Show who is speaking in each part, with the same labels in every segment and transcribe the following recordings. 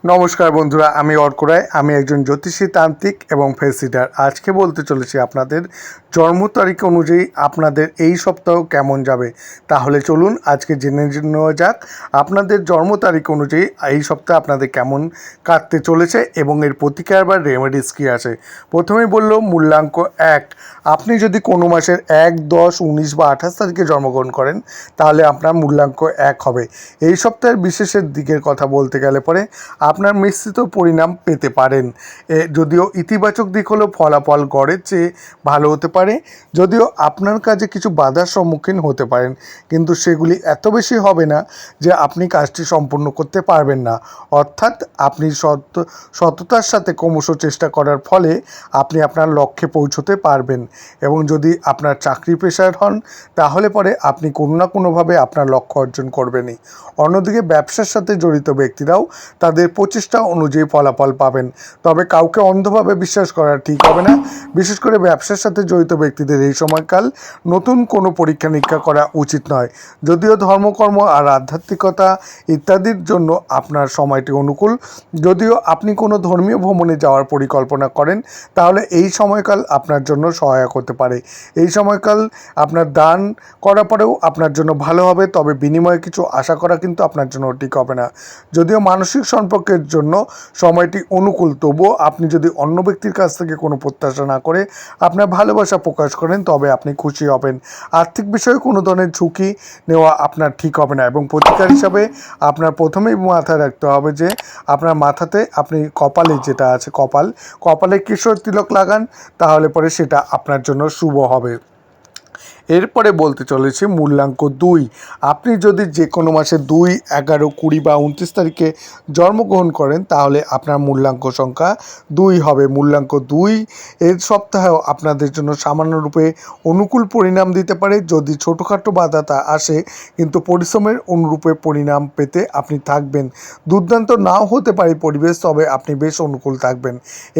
Speaker 1: নমস্কার বন্ধুরা, আমি অর্ক রায়। আমি একজন জ্যোতিষী তান্ত্রিক এবং ফেসিটার। আজকে বলতে চলেছি আপনাদের জন্ম তারিখ অনুযায়ী আপনাদের এই সপ্তাহ কেমন যাবে। তাহলে চলুন আজকে জেনে নেওয়া যাক আপনাদের জন্ম তারিখ অনুযায়ী এই সপ্তাহে আপনাদের কেমন কাটতে চলেছে এবং এর প্রতিকার বা রেমেডিস কী আছে। প্রথমেই বলল মূল্যাঙ্ক 1। আপনি যদি কোনো মাসের 1, 10, 19 বা 28 তারিখে জন্মগ্রহণ করেন তাহলে আপনার মূল্যাঙ্ক 1 হবে। এই সপ্তাহের বিশেষের দিকের কথা বলতে গেলে পরে আপনার মিশ্রিত পরিণাম পেতে পারেন। যদিও ইতিবাচক দিক হলো ফলাফল গড়ের চেয়ে ভালো হতে পারে, যদিও আপনার কাজে কিছু বাধার সম্মুখীন হতে পারেন, কিন্তু সেগুলি এত বেশি হবে না যে আপনি কাজটি সম্পূর্ণ করতে পারবেন না। অর্থাৎ আপনি সততার সাথে ক্রমশ চেষ্টা করার ফলে আপনি আপনার লক্ষ্যে পৌঁছতে পারবেন। এবং যদি আপনার চাকরি পেশার হন তাহলে পরে আপনি কোনো না কোনোভাবে আপনার লক্ষ্য অর্জন করবেনই। অন্যদিকে ব্যবসার সাথে জড়িত ব্যক্তিরাও তাদের প্রচেষ্টা অনুযায়ী ফলাফল পাবেন, তবে কাউকে অন্ধভাবে বিশ্বাস করা ঠিক হবে না। বিশেষ করে ব্যবসার সাথে জড়িত ব্যক্তিদের এই সময়কাল নতুন কোনো পরীক্ষা নিরীক্ষা করা উচিত নয়। যদিও ধর্মকর্ম আর আধ্যাত্মিকতা ইত্যাদির জন্য আপনার সময়টি অনুকূল। যদিও আপনি কোনো ধর্মীয় ভ্রমণে যাওয়ার পরিকল্পনা করেন তাহলে এই সময়কাল আপনার জন্য সহায়ক হতে পারে। এই সময়কাল আপনার দান করার পরেও আপনার জন্য ভালো হবে, তবে বিনিময়ে কিছু আশা করা কিন্তু আপনার জন্য ঠিক হবে না। যদিও মানসিক সম্পর্কের জন্য সময়টি অনুকূল, তবুও আপনি যদি অন্য ব্যক্তির কাছ থেকে কোনো প্রত্যাশা না করে আপনার ভালোবাসা প্রকাশ করেন তবে আপনি খুশি হবেন। আর্থিক বিষয়ে কোনো ধরনের ঝুঁকি নেওয়া আপনার ঠিক হবে না। এবং প্রতিকার হিসাবে আপনার প্রথমেই মাথায় রাখতে হবে যে আপনার মাথাতে আপনি কপালে যেটা আছে কপালে কেশর তিলক লাগান, তাহলে পরে সেটা আপনার জন্য শুভ হবে। এরপরে বলতে চলেছি মূল্যাঙ্ক 2। আপনি যদি যে কোনো মাসে 2, 11, 20 বা 29 তারিখে জন্মগ্রহণ করেন তাহলে আপনার মূল্যাঙ্ক সংখ্যা 2 হবে। মূল্যাঙ্ক 2 এর সপ্তাহেও আপনাদের জন্য সামান্যরূপে অনুকূল পরিণাম দিতে পারে। যদি ছোটোখাটো বাধা তা আসে, কিন্তু পরিশ্রমের অনুরূপে পরিণাম পেতে আপনি থাকবেন। দুর্দান্ত নাও হতে পারে পরিবেশ, তবে আপনি বেশ অনুকূল থাকবেন।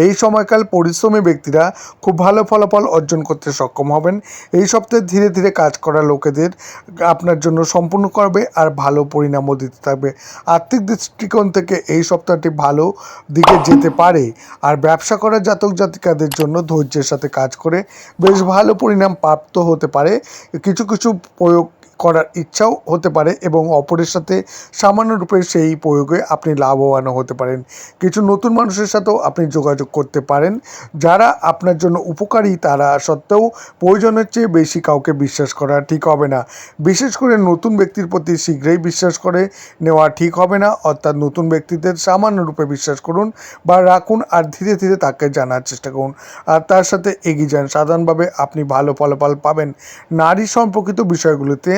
Speaker 1: এই সময়কাল পরিশ্রমী ব্যক্তিরা খুব ভালো ফলাফল অর্জন করতে সক্ষম হবেন। এই সপ্তাহে ধীরে ধীরে কাজ করা লোকেদের আপনার জন্য সম্পূর্ণ করবে আর ভালো পরিণামও দিতে থাকবে। আর্থিক দৃষ্টিকোণ থেকে এই সপ্তাহটি ভালো দিকে যেতে পারে। আর ব্যবসা করা জাতক জাতিকাদের জন্য ধৈর্যের সাথে কাজ করে বেশ ভালো পরিণাম প্রাপ্ত হতে পারে। কিছু কিছু প্রয়োগ করার ইচ্ছাও হতে পারে এবং অপরের সাথে সামান্য রূপে সেই প্রয়োগে আপনি লাভবানও হতে পারেন। কিছু নতুন মানুষের সাথেও আপনি যোগাযোগ করতে পারেন যারা আপনার জন্য উপকারী, তারা সত্ত্বেও প্রয়োজনের চেয়ে বেশি কাউকে বিশ্বাস করা ঠিক হবে না। বিশেষ করে নতুন ব্যক্তির প্রতি শীঘ্রই বিশ্বাস করে নেওয়া ঠিক হবে না। অর্থাৎ নতুন ব্যক্তিদের সামান্য রূপে বিশ্বাস করুন বা রাখুন আর ধীরে ধীরে তাকে জানার চেষ্টা করুন আর তার সাথে এগিয়ে যান। সাধারণভাবে আপনি ভালো ফলাফল পাবেন। নারী সম্পর্কিত বিষয়গুলিতে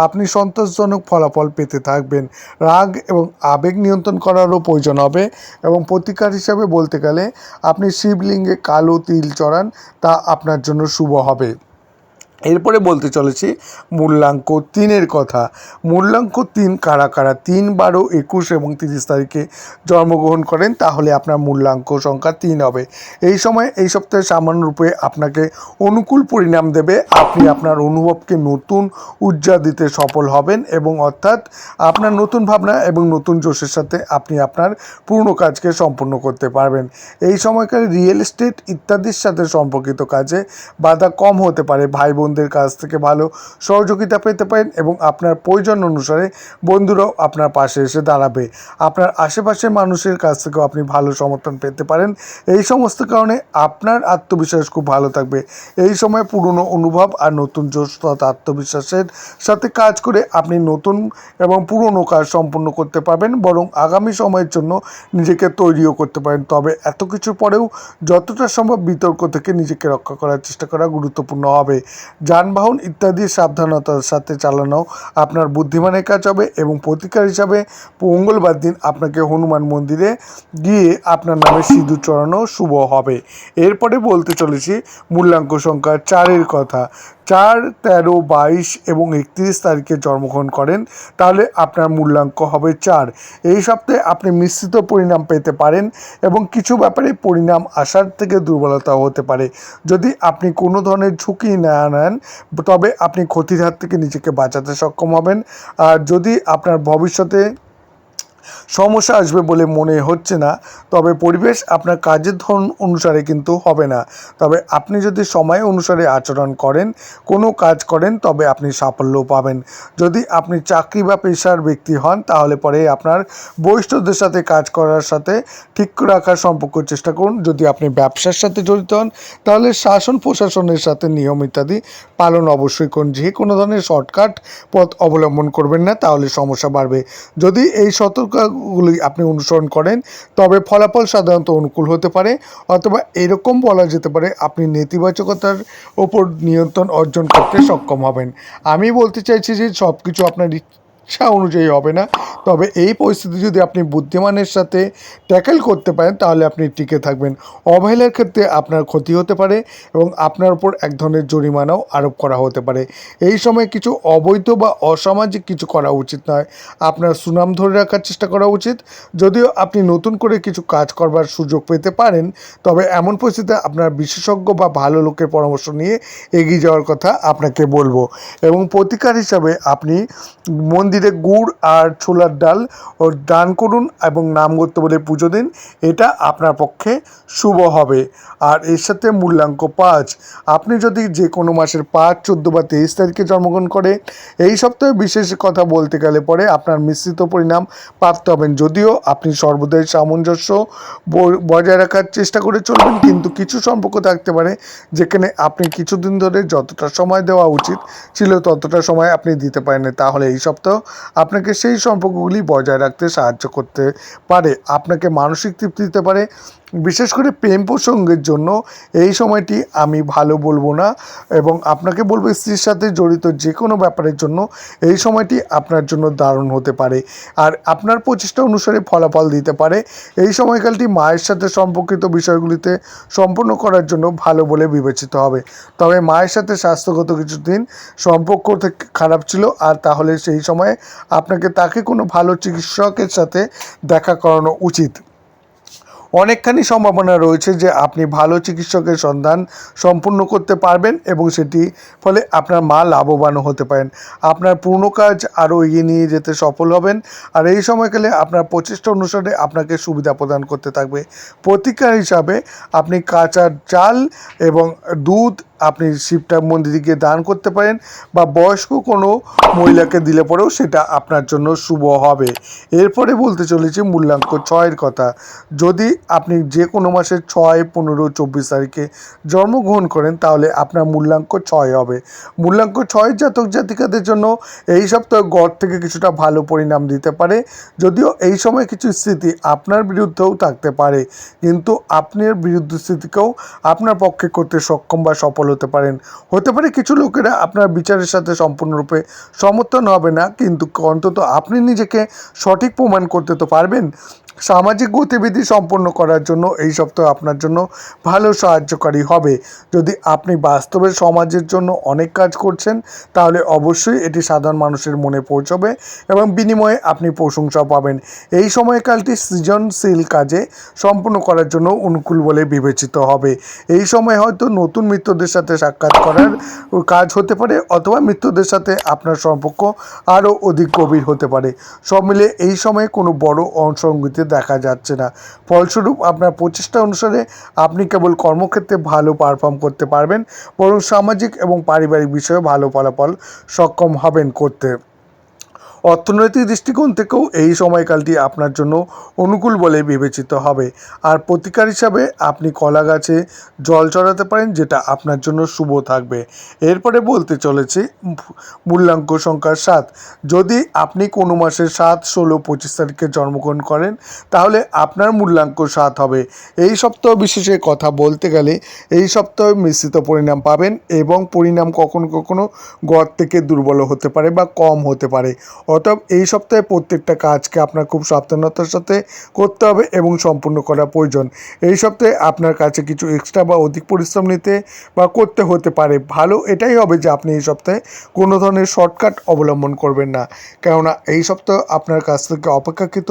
Speaker 1: আপনি সন্তোষজনক ফলাফল পেতে থাকবেন। রাগ এবং আবেগ নিয়ন্ত্রণ করারও প্রয়োজন হবে। এবং প্রতিকার হিসাবে বলতে গেলে আপনি শিবলিঙ্গে কালো তিল চড়ান, তা আপনার জন্য শুভ হবে। এরপরে বলতে চলেছি মূল্যাঙ্ক 3-এর কথা। মূল্যাঙ্ক 3 কারা কারা 3, 12, 21 এবং 30 তারিখে জন্মগ্রহণ করেন তাহলে আপনার মূল্যাঙ্ক সংখ্যা 3 হবে। এই সময় এই সপ্তাহে সামান্য রূপে আপনাকে অনুকূল পরিণাম দেবে। আপনি আপনার অনুভবকে নতুন ঊর্জা দিতে সফল হবেন এবং অর্থাৎ আপনার নতুন ভাবনা এবং নতুন জোশের সাথে আপনি আপনার পুরনো কাজকে সম্পূর্ণ করতে পারবেন। এই সময়কার রিয়েল এস্টেট ইত্যাদির সাথে সম্পর্কিত কাজে বাধা কম হতে পারে। ভাই বোনদের কাছ থেকে ভালো সহযোগিতা পেতে পারেন এবং আপনার প্রয়োজন অনুসারে বন্ধুরাও আপনার পাশে এসে দাঁড়াবে। আপনার আশেপাশের মানুষের কাছ থেকেও আপনি ভালো সমর্থন পেতে পারেন। এই সমস্ত কারণে আপনার আত্মবিশ্বাস খুব ভালো থাকবে। এই সময় পুরনো অনুভব আর নতুন জোশ তথা আত্মবিশ্বাসের সাথে কাজ করে আপনি নতুন এবং পুরনো কাজ সম্পূর্ণ করতে পারবেন, বরং আগামী সময়ের জন্য নিজেকে তৈরিও করতে পারেন। তবে এত কিছুর পরেও যতটা সম্ভব বিতর্ক থেকে নিজেকে রক্ষা করার চেষ্টা করা গুরুত্বপূর্ণ হবে। যানবাহন ইত্যাদি সাবধানতার সাথে চালানো আপনার বুদ্ধিমানের কাজ হবে। এবং প্রতিকার হিসাবে মঙ্গলবার দিন আপনাকে হনুমান মন্দিরে গিয়ে আপনার নামে সিঁদুর চড়ানো শুভ হবে। এরপরে বলতে চলেছি মূল্যাঙ্ক সংখ্যা 4-এর কথা। 4, 13, 22 এবং 31 তারিখে জন্মগ্রহণ করেন তাহলে আপনার মূল্যাঙ্ক হবে 4। এই সপ্তাহে আপনি মিশ্রিত পরিণাম পেতে পারেন এবং কিছু ব্যাপারে পরিণাম আসার থেকে দুর্বলতা হতে পারে। যদি আপনি কোনো ধরনের ঝুঁকি না নেন তবে আপনি ক্ষতির হাত থেকে নিজেকে বাঁচাতে সক্ষম হবেন। আর যদি আপনার ভবিষ্যতে সমস্যা আসবে বলে মনে হচ্ছে না। তবে পরিবেশ আপনার কাজের ধরন অনুসারে কিন্তু হবে না। তবে আপনি যদি সময় অনুসারে আচরণ করেন, কোনো কাজ করেন, তবে আপনি সাফল্য পাবেন। যদি আপনি চাকরি বা পেশার ব্যক্তি হন, তাহলে পরে আপনার বরিষ্ঠদের সাথে কাজ করার সাথে ঠিক রাখার সম্পর্ক চেষ্টা করুন। যদি আপনি ব্যবসার সাথে জড়িত হন, তাহলে শাসন প্রশাসনের সাথে নিয়ম ইত্যাদি পালন অবশ্যই করুন। যে কোনো ধরনের শর্টকাট পথ অবলম্বন করবেন না, তাহলে সমস্যা বাড়বে। যদি এই সতর্কগুলি আপনি অনুসরণ করেন, তবে ফলাফল সাধারণত অনুকূল হতে পারে, অথবা এরকম বলা যেতে পারে আপনি নেতিবাচকতার ওপর নিয়ন্ত্রণ অর্জন করতে সক্ষম হবেন। আমি বলতে চাইছি যে সব কিছু আপনার ইচ্ছা অনুযায়ী হবে না, তবে এই পরিস্থিতি যদি আপনি বুদ্ধিমানের সাথে ট্যাকেল করতে পারেন, তাহলে আপনি টিকে থাকবেন। অবহেলার ক্ষেত্রে আপনার ক্ষতি হতে পারে এবং আপনার উপর এক ধরনের জরিমানাও আরোপ করা হতে পারে। এই সময় কিছু অবৈধ বা অসামাজিক কিছু করা উচিত নয়। আপনার সুনাম ধরে রাখার চেষ্টা করা উচিত। যদিও আপনি নতুন করে কিছু কাজ করবার সুযোগ পেতে পারেন, তবে এমন পরিস্থিতিতে আপনার বিশেষজ্ঞ বা ভালো লোকের পরামর্শ নিয়ে এগিয়ে যাওয়ার কথা আপনাকে বলবো। এবং প্রতিকার হিসাবে আপনি মন্দিরে গুড় আর ছোলার ডাল ও দান করুন এবং নামগত্য বলে পুজো দিন। এটা আপনার পক্ষে শুভ হবে। আর এর সাথে মূল্যাঙ্ক 5। আপনি যদি যে কোনো মাসের 5, 14 বা 23 তারিখে জন্মগ্রহণ করে, এই সপ্তাহে বিশেষ কথা বলতে গেলে পরে আপনার মিশ্রিত পরিণাম প্রাপ্ত হবেন। যদিও আপনি সর্বদাই সামঞ্জস্য বজায় রাখার চেষ্টা করে চলবেন, কিন্তু কিছু সম্পর্ক থাকতে পারে যেখানে আপনি কিছুদিন ধরে যতটা সময় দেওয়া উচিত ছিল ততটা সময় আপনি দিতে পারেন। তাহলে এই সপ্তাহ আপনাকে সেই সম্পর্কগুলি বজায় রাখতে সাহায্য করতে পারে, আপনাকে মানসিক তৃপ্তি দিতে পারে। বিশেষ করে প্রেম প্রসঙ্গের জন্য এই সময়টি আমি ভালো বলবো না, এবং আপনাকে বলবো স্ত্রীর সাথে জড়িত যে কোনো ব্যাপারের জন্য এই সময়টি আপনার জন্য দারুণ হতে পারে আর আপনার প্রচেষ্টা অনুসারে ফলাফল দিতে পারে। এই সময়কালটি মায়ের সাথে সম্পর্কিত বিষয়গুলিতে সম্পূর্ণ করার জন্য ভালো বলে বিবেচিত হবে। তবে মায়ের সাথে স্বাস্থ্যগত কিছুদিন সম্পর্ক থেকে খারাপ ছিল, আর তাহলে সেই সময়ে আপনাকে তাকে কোনো ভালো চিকিৎসকের সাথে দেখা করানো উচিত। অনেকখানি সম্ভাবনা রয়েছে যে আপনি ভালো চিকিৎসকের সন্ধান সম্পূর্ণ করতে পারবেন এবং সেটি ফলে আপনার মা লাভবানও হতে পারেন। আপনার পুরনো কাজ আরও এগিয়ে নিয়ে যেতে সফল হবেন, আর এই সময়কালে আপনার প্রচেষ্টা অনুসারে আপনাকে সুবিধা প্রদান করতে থাকবে। প্রতিকার হিসাবে আপনি কাঁচা চাল এবং দুধ আপনি শিবটা মন্দিরে গিয়ে দান করতে পারেন, বা বয়স্ক কোনো মহিলাকে দিলে পরেও সেটা আপনার জন্য শুভ হবে। এরপরে বলতে চলেছি মূল্যাঙ্ক 6-এর কথা। যদি আপনি যে কোনো মাসের 6, 15, 24 তারিখে জন্মগ্রহণ করেন, তাহলে আপনার মূল্যাঙ্ক 6 হবে। মূল্যাঙ্ক 6 জাতক জাতিকাদের জন্য এই সপ্তাহ গড় থেকে কিছুটা ভালো পরিণাম দিতে পারে। যদিও এই সময় কিছু স্থিতি আপনার বিরুদ্ধেও থাকতে পারে, কিন্তু আপনার বিরুদ্ধ স্থিতিকেও আপনার পক্ষে করতে সক্ষম বা সফল হতে পারেন। হতে পারে কিছু লোকেরা আপনার বিচারের সাথে সম্পূর্ণরূপে সমর্থন হবে না, কিন্তু অন্তত আপনি নিজেকে সঠিক প্রমাণ করতে তো পারবেন। সামাজিক গতিবিধি সম্পন্ন করার জন্য এই সপ্তাহ আপনার জন্য ভালো সাহায্যকারী হবে। যদি আপনি বাস্তবে সমাজের জন্য অনেক কাজ করছেন, তাহলে অবশ্যই এটি সাধারণ মানুষের মনে পৌঁছবে এবং বিনিময়ে আপনি প্রশংসা পাবেন। এই সময়কালটি সৃজনশীল কাজে সম্পূর্ণ করার জন্য অনুকূল বলে বিবেচিত হবে। এই সময় হয়তো নতুন মিত্রদের সাথে সাক্ষাৎ করার কাজ হতে পারে, অথবা মিত্রদের সাথে আপনার সম্পর্ক আরও অধিক গভীর হতে পারে। সব মিলে এই সময়ে কোনো বড় অসঙ্গতি দেখা যাচ্ছে না। ফলস্বরূপ আপনার প্রচেষ্টা অনুসারে আপনি কেবল কর্মক্ষেত্রে ভালো পারফর্ম করতে পারবেন, বরং সামাজিক এবং পারিবারিক বিষয়ে ভালো ফলাফল সক্ষম হবেন করতে। অর্থনৈতিক দৃষ্টিকোণ থেকেও এই সময়কালটি আপনার জন্য অনুকূল বলে বিবেচিত হবে। আর প্রতিকার হিসাবে আপনি কলা গাছে জল চড়াতে পারেন, যেটা আপনার জন্য শুভ থাকবে। এরপরে বলতে চলেছি মূল্যাঙ্ক সংখ্যা 7। যদি আপনি কোনো মাসের 7, 16, 25 তারিখে জন্মগ্রহণ করেন, তাহলে আপনার মূল্যাঙ্ক 7 হবে। এই সপ্তাহ বিশেষে কথা বলতে গেলে এই সপ্তাহে মিশ্রিত পরিণাম পাবেন, এবং পরিণাম কখনো কখনো গড় থেকে দুর্বল হতে পারে বা কম হতে পারে। অতএব এই সপ্তাহে প্রত্যেকটা কাজকে আপনার খুব সাবধানতার সাথে করতে হবে এবং সম্পূর্ণ করা প্রয়োজন। এই সপ্তাহে আপনার কাছে কিছু এক্সট্রা বা অধিক পরিশ্রম নিতে বা করতে হতে পারে। ভালো এটাই হবে যে আপনি এই সপ্তাহে কোনো ধরনের শর্টকাট অবলম্বন করবেন না, কেননা এই সপ্তাহ আপনার কাছ থেকে অপেক্ষাকৃত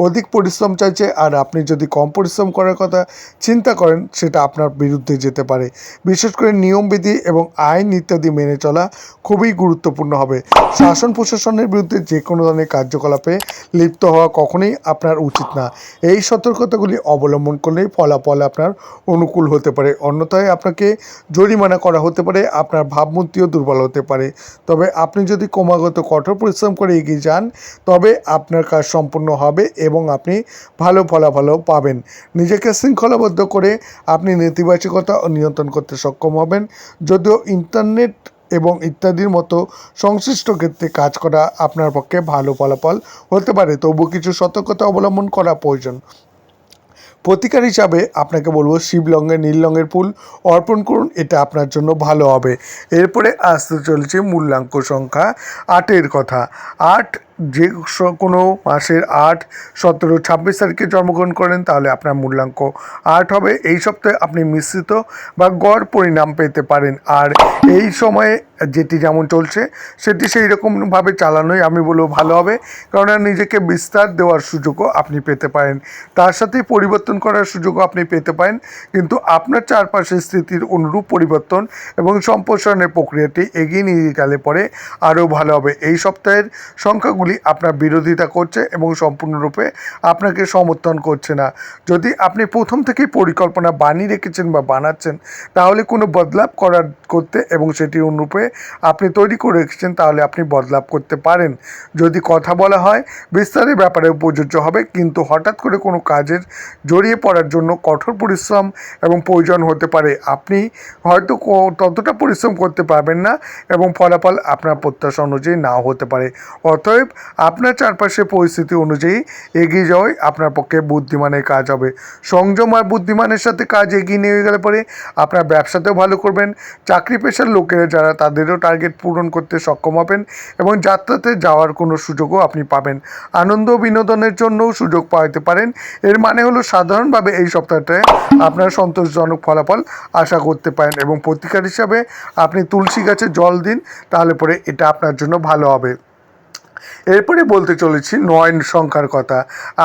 Speaker 1: অধিক পরিশ্রম চাইছে, আর আপনি যদি কম পরিশ্রম করার কথা চিন্তা করেন, সেটা আপনার বিরুদ্ধে যেতে পারে। বিশেষ করে নিয়মবিধি এবং আইন ইত্যাদি মেনে চলা খুবই গুরুত্বপূর্ণ হবে। শাসন প্রশাসনের বিরুদ্ধে যে কোনো ধরনের কার্যকলাপে লিপ্ত হওয়া কখনোই আপনার উচিত না। এই সতর্কতাগুলি অবলম্বন করলেই ফলাফল আপনার অনুকূল হতে পারে, অন্যথায় আপনাকে জরিমানা করা হতে পারে, আপনার ভাবমূর্তিও দুর্বল হতে পারে। তবে আপনি যদি ক্রমাগত কঠোর পরিশ্রম করে এগিয়ে যান তবে আপনার কাজ সম্পূর্ণ হবে এবং আপনি ভালো ফলাফলও পাবেন। নিজেকে শৃঙ্খলাবদ্ধ করে আপনি নেতিবাচকতা নিয়ন্ত্রণ করতে সক্ষম হবেন। যদিও ইন্টারনেট এবং ইত্যাদির মতো সংশ্লিষ্ট ক্ষেত্রে কাজ করা আপনার পক্ষে ভালো ফলাফল হতে পারে, তবুও কিছু সতর্কতা অবলম্বন করা প্রয়োজন। প্রতিকার হিসাবে আপনাকে বলবো শিব রঙের নীল রঙের ফুল অর্পণ করুন, এটা আপনার জন্য ভালো হবে। এরপরে আসতে চলেছে মূল্যাঙ্ক সংখ্যা 8-এর কথা। 8 যে কোনো মাসের 8, 17, 26 তারিখে জন্মগ্রহণ করেন তাহলে আপনার মূল্যাঙ্ক 8 হবে। এই সপ্তাহে আপনি মিশ্রিত বা গড় পরিণাম পেতে পারেন, আর এই সময়ে যেটি যেমন চলছে সেটি সেই রকমভাবে চালানোই আমি বলবো ভালো হবে, কারণ নিজেকে বিস্তার দেওয়ার সুযোগও আপনি পেতে পারেন, তার সাথে পরিবর্তন করার সুযোগও আপনি পেতে পারেন। কিন্তু আপনার চারপাশের স্থিতির অনুরূপ পরিবর্তন এবং সম্প্রসারণের প্রক্রিয়াটি এগিয়ে নিয়ে গেলে পরে আরও ভালো হবে। এই সপ্তাহের সংখ্যাগুলি আপনার বিরোধিতা করছে এবং সম্পূর্ণরূপে আপনাকে সমর্থন করছে না। যদি আপনি প্রথম থেকেই পরিকল্পনা বানিয়ে রেখেছেন বা বানাচ্ছেন তাহলে কোনো বদলাভ করতে এবং সেটি অনুরূপে আপনি তৈরি করে রেখেছেন তাহলে আপনি বদলাভ করতে পারেন। যদি কথা বলা হয় বিস্তারের ব্যাপারে প্রযোজ্য হবে, কিন্তু হঠাৎ করে কোনো কাজের জড়িয়ে পড়ার জন্য কঠোর পরিশ্রম এবং প্রয়োজন হতে পারে। আপনি হয়তো ততটা পরিশ্রম করতে পারবেন না এবং ফলাফল আপনার প্রত্যাশা অনুযায়ী নাও হতে পারে। অতএব আপনার চারপাশের পরিস্থিতি অনুযায়ী এগিয়ে যাওয়াই আপনার পক্ষে বুদ্ধিমানের কাজ হবে। সংযম আর বুদ্ধিমানের সাথে কাজ এগিয়ে নিয়ে গেলে পরে আপনার ব্যবসাতেও ভালো করবেন। চাকরি পেশার লোকেরা যারা তাদেরও টার্গেট পূরণ করতে সক্ষম হবেন এবং যাত্রাতে যাওয়ার কোনো সুযোগও আপনি পাবেন। আনন্দ বিনোদনের জন্যও সুযোগ পাইতে পারেন। এর মানে হলো সাধারণভাবে এই সপ্তাহটায় আপনার সন্তোষজনক ফলাফল আশা করতে পারেন এবং প্রতিকার হিসাবে আপনি তুলসী গাছে জল দিন, তাহলে পরে এটা আপনার জন্য ভালো হবে। এরপরে বলতে চলেছি 9 সংখ্যার কথা।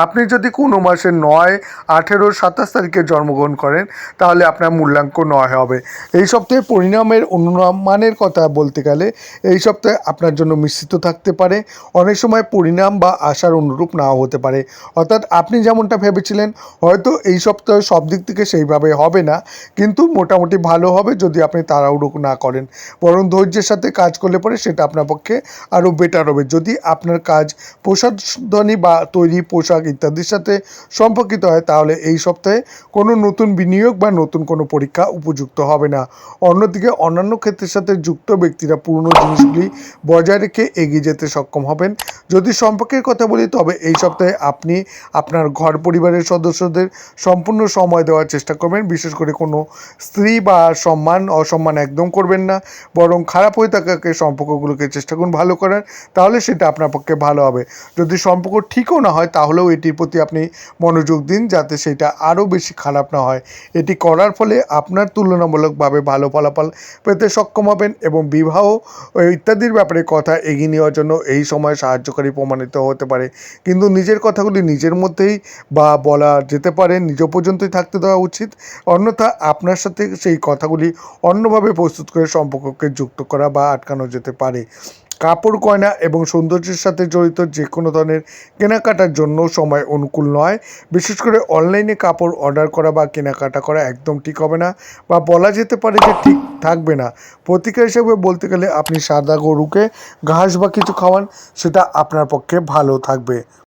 Speaker 1: আপনি যদি কোনো মাসে 9, 18, 27 তারিখে জন্মগ্রহণ করেন তাহলে আপনার মূল্যাঙ্ক 9 হবে। এই সপ্তাহে পরিণামের অনুমানের কথা বলতে গেলে এই সপ্তাহে আপনার জন্য মিশ্রিত থাকতে পারে। অনেক সময় পরিণাম বা আশার অনুরূপ নাও হতে পারে, অর্থাৎ আপনি যেমনটা ভেবেছিলেন হয়তো এই সপ্তাহে সব দিক থেকে সেইভাবে হবে না, কিন্তু মোটামুটি ভালো হবে যদি আপনি তাড়াহুড়ো না করেন, বরং ধৈর্যের সাথে কাজ করলে পরে সেটা আপনার পক্ষে আরও বেটার হবে। যদি আপনার কাজ প্রসাধনী বা তৈরি পোশাক ইত্যাদির সাথে সম্পর্কিত হয় তাহলে এই সপ্তাহে কোনো নতুন বিনিয়োগ বা নতুন কোনো পরীক্ষা উপযুক্ত হবে না। অন্যদিকে অন্যান্য ক্ষেত্রের সাথে যুক্ত ব্যক্তিরা পুরনো জিনিসগুলি বজায় রেখে এগিয়ে যেতে সক্ষম হবেন। যদি সম্পর্কের কথা বলি তবে এই সপ্তাহে আপনি আপনার ঘর পরিবারের সদস্যদের সম্পূর্ণ সময় দেওয়ার চেষ্টা করবেন। বিশেষ করে কোনো স্ত্রী বা অসম্মান একদম করবেন না, বরং খারাপ হয়ে থাকা সম্পর্কগুলোকে চেষ্টা করুন ভালো করার, তাহলে সেটা আপনার পক্ষে ভালো হবে। যদি সম্পর্ক ঠিকও না হয় তাহলেও এটির প্রতি আপনি মনোযোগ দিন যাতে সেটা আরও বেশি খারাপ না হয়। এটি করার ফলে আপনার তুলনামূলকভাবে ভালো ফলাফল পেতে সক্ষম হবেন এবং বিবাহ ইত্যাদির ব্যাপারে কথা এগিয়ে নেওয়ার জন্য এই সময় সাহায্যকারী প্রমাণিত হতে পারে। কিন্তু নিজের কথাগুলি নিজের মধ্যেই বা বলা যেতে পারে নিজ পর্যন্তই থাকতে দেওয়া উচিত, অন্যথা আপনার সাথে সেই কথাগুলি অন্যভাবে প্রস্তুত করে সম্পর্ককে যুক্ত করা বা আটকানো যেতে পারে। কাপড় গয়না এবং সৌন্দর্যের সাথে জড়িত যে কোনো ধরনের কেনাকাটার জন্য সময় অনুকূল নয়। বিশেষ করে অনলাইনে কাপড় অর্ডার করা বা কেনাকাটা করা একদম ঠিক হবে না, বা বলা যেতে পারে যে ঠিক থাকবে না। প্রতিকার হিসেবে বলতে গেলে আপনি সাদা গরুকে ঘাস বা কিছু খাওয়ান, সেটা আপনার পক্ষে ভালো থাকবে।